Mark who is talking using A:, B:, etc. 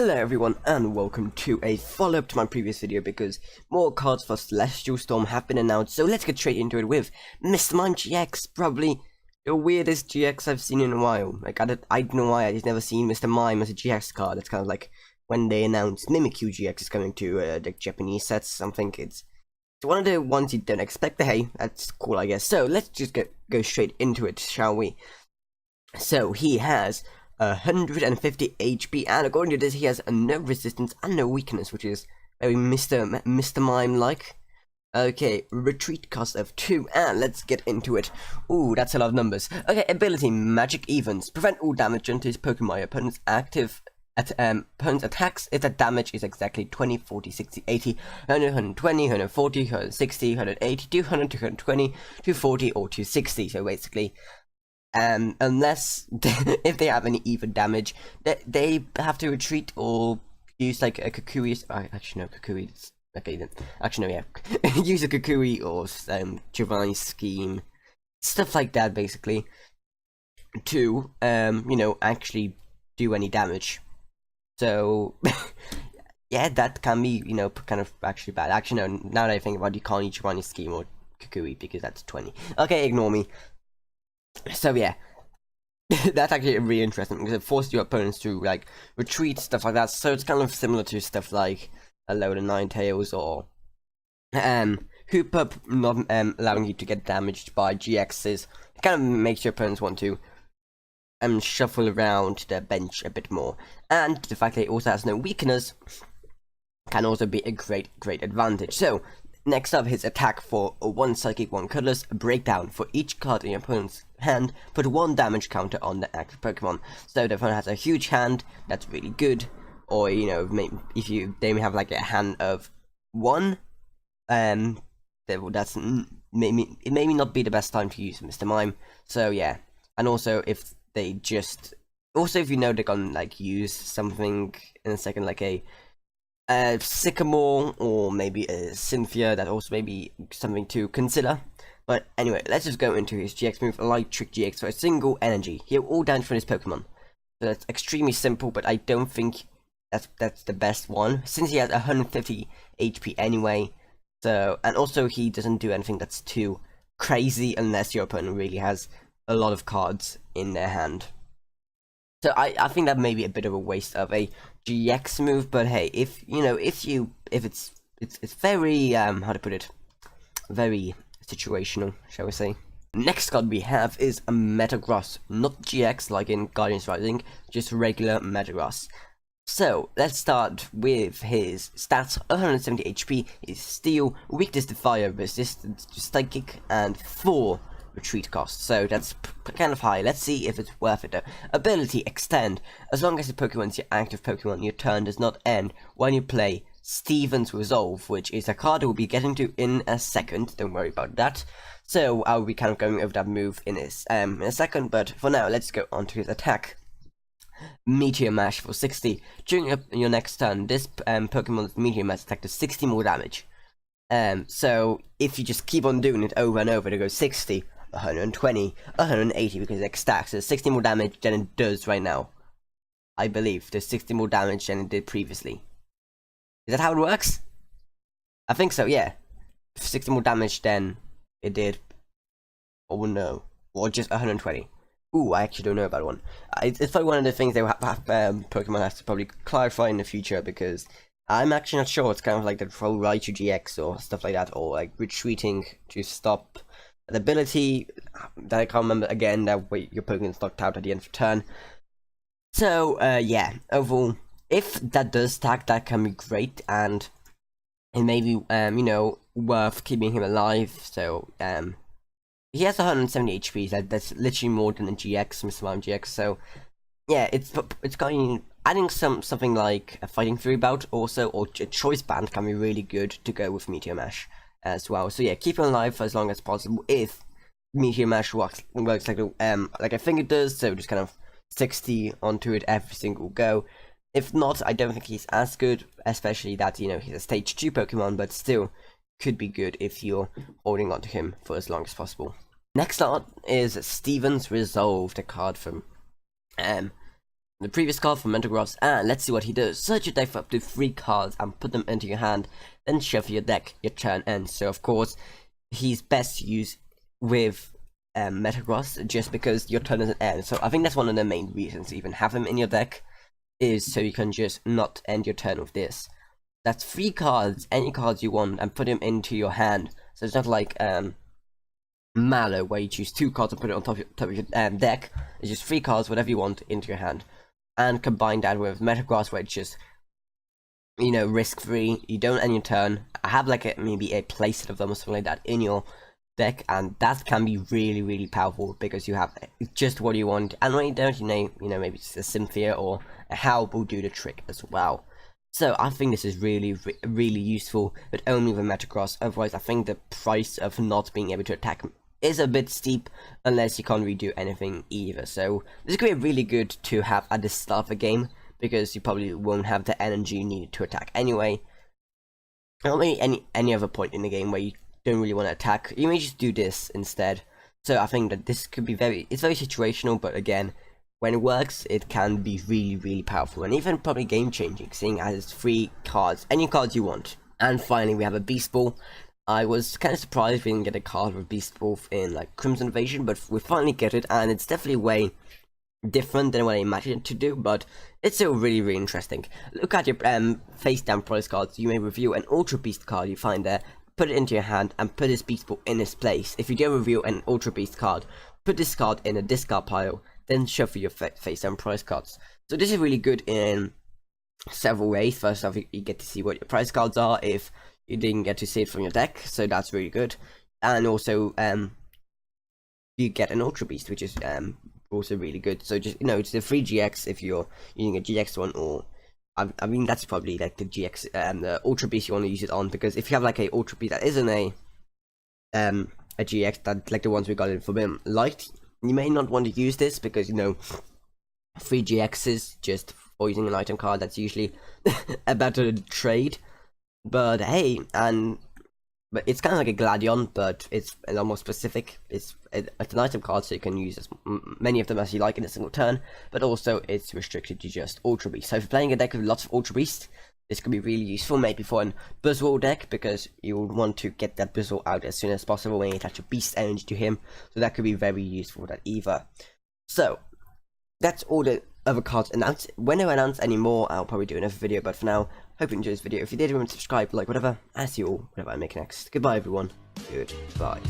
A: Hello everyone and welcome to a follow-up to my previous video because more cards for Celestial Storm have been announced, so let's get straight into it with Mr. Mime GX, probably the weirdest GX I've seen in a while. Like, I don't know why I've never seen Mr. Mime as a GX card. It's kind of like when they announced Mimikyu GX is coming to the Japanese sets. I think it's one of the ones you don't expect, but hey, that's cool I guess. So let's just go straight into it, shall we? So he has 150 HP, and according to this, he has no resistance and no weakness, which is very Mr. Mime-like. Okay, retreat cost of 2, and let's get into it. Ooh, that's a lot of numbers. Okay, ability, Magic Evens. Prevent all damage until his Pokemon opponent's active opponent's attacks if the damage is exactly 20, 40, 60, 80, 100, 120, 140, 160, 180, 200, 220, 240, or 260. So basically, unless if they have any even damage, they have to retreat or use like a Kukui. Actually no, Kukui. Okay then. Actually no, yeah. Use a Kukui or Giovanni's Scheme, stuff like that, basically, to actually do any damage. So yeah, that can be kind of actually bad. Actually no, now that I think about it, you can't use Giovanni's Scheme or Kukui because that's 20. Okay, ignore me. So yeah, that's actually really interesting because it forces your opponents to like retreat, stuff like that. So it's kind of similar to stuff like a load of Ninetales or Hooper not allowing you to get damaged by GXs. It kind of makes your opponents want to shuffle around their bench a bit more, and the fact that it also has no weakness can also be a great advantage. So next up, his attack for 1 Psychic, 1 Colorless, Breakdown. For each card in your opponent's hand, put 1 damage counter on the active Pokemon. So the opponent has a huge hand, that's really good. Or, maybe if they may have like a hand of 1, that's maybe it may not be the best time to use Mr. Mime. So yeah, and also if they just, if you know they're gonna like use something in a second, like a Sycamore or maybe a Cynthia, that also may be something to consider. But anyway, let's just go into his GX move, Electric GX for a single energy. Heal all damage from his Pokemon. So that's extremely simple, but I don't think that's the best one, since he has 150 HP anyway. So, and also he doesn't do anything that's too crazy unless your opponent really has a lot of cards in their hand. So I think that may be a bit of a waste of a GX move, but hey, if it's very how to put it, very situational, shall we say. Next card we have is a Metagross, not GX like in Guardians Rising, just regular Metagross. So let's start with his stats: 170 HP, his Steel, Weakness to Fire, Resistance to Psychic, and 4 retreat cost. So that's kind of high. Let's see if it's worth it though. Ability, Extend. As long as the Pokemon is your active Pokemon, your turn does not end when you play Steven's Resolve, which is a card we'll be getting to in a second. Don't worry about that. So I'll be kind of going over that move in a second, but for now let's go on to his attack. Meteor Mash for 60. During your next turn, this Pokemon's Meteor Mash attack does 60 more damage. So if you just keep on doing it over and over, to go 60, 120, 180, because it stacks. There's 60 more damage than it does right now. I believe there's 60 more damage than it did previously. Is that how it works? I think so, yeah. 60 more damage than it did. Oh no. Or just 120. Ooh, I actually don't know about one. It's probably one of the things they will have Pokemon has to probably clarify in the future, because I'm actually not sure. It's kind of like the whole Raichu GX or stuff like that, or like retreating to stop an ability that I can't remember again, that way your Pokemon's knocked out at the end of the turn. So yeah, overall, if that does stack, that can be great, and it may be worth keeping him alive. So he has 170 HP. That's literally more than a GX, Mr. Mime GX. So yeah, it's going, adding something like a Fighting Fury bout also, or a Choice Band can be really good to go with Meteor Mash as well. So yeah, keep him alive for as long as possible if Meteor Mash works like I think it does. So just kind of 60 onto it every single go. If not, I don't think he's as good, especially that he's a stage 2 Pokemon, but still could be good if you're holding on to him for as long as possible. Next up is Steven's Resolve, the card from the previous card from Metagross, and let's see what he does. Search your deck for up to 3 cards and put them into your hand, then shuffle your deck. Your turn ends. So of course, he's best used with Metagross just because your turn doesn't end. So I think that's one of the main reasons to even have him in your deck, is so you can just not end your turn with this. That's 3 cards, any cards you want, and put them into your hand. So it's not like Mallow, where you choose 2 cards and put it on top of your deck. It's just 3 cards, whatever you want, into your hand. And combine that with Metagross, where it's just, you know, risk-free. You don't end your turn. I have like maybe a playset of them or something like that in your deck, and that can be really, really powerful because you have just what you want. And when you don't, you know, maybe it's a Cynthia or a Howl will do the trick as well. So I think this is really, really useful, but only with Metagross. Otherwise, I think the price of not being able to attack is a bit steep, unless you can't really do anything either. So this could be really good to have at the start of the game, because you probably won't have the energy needed to attack anyway. Or maybe any other point in the game where you don't really want to attack, you may just do this instead. So I think that this could be it's very situational, but again, when it works, it can be really, really powerful, and even probably game-changing, seeing as it's 3 cards, any cards you want. And finally, we have a Beast Ball. I was kind of surprised we didn't get a card with Beast Ball in like Crimson Invasion, but we finally get it, and it's definitely way different than what I imagined it to do, but it's still really, really interesting. Look at your face-down prize cards. You may review an Ultra Beast card you find there, put it into your hand, and put this Beast Ball in its place. If you don't review an Ultra Beast card, put this card in a discard pile, then shuffle your face-down prize cards. So this is really good in several ways. First off, you get to see what your prize cards are if you didn't get to see it from your deck, so that's really good. And also, you get an Ultra Beast, which is also really good. So just, you know, it's the free GX if you're using a GX one, or I mean that's probably like the GX the Ultra Beast you want to use it on, because if you have like a Ultra Beast that isn't a GX, that like the ones we got in Forbidden Light, you may not want to use this because, you know, free GXs just for using an item card, that's usually a better trade. But hey, but it's kind of like a Gladion, but it's a lot more specific. It's an item card, so you can use as many of them as you like in a single turn, but also it's restricted to just Ultra Beast. So if you're playing a deck with lots of Ultra Beast, this could be really useful, maybe for an Buzzwole deck, because you would want to get that Buzzwole out as soon as possible when you attach a Beast Energy to him, so that could be very useful for that either. So, that's all the other cards announced. When I announce any more, I'll probably do another video, but for now, hope you enjoyed this video. If you did, remember to subscribe, like, whatever, and see you all whenever I make next. Goodbye, everyone. Goodbye.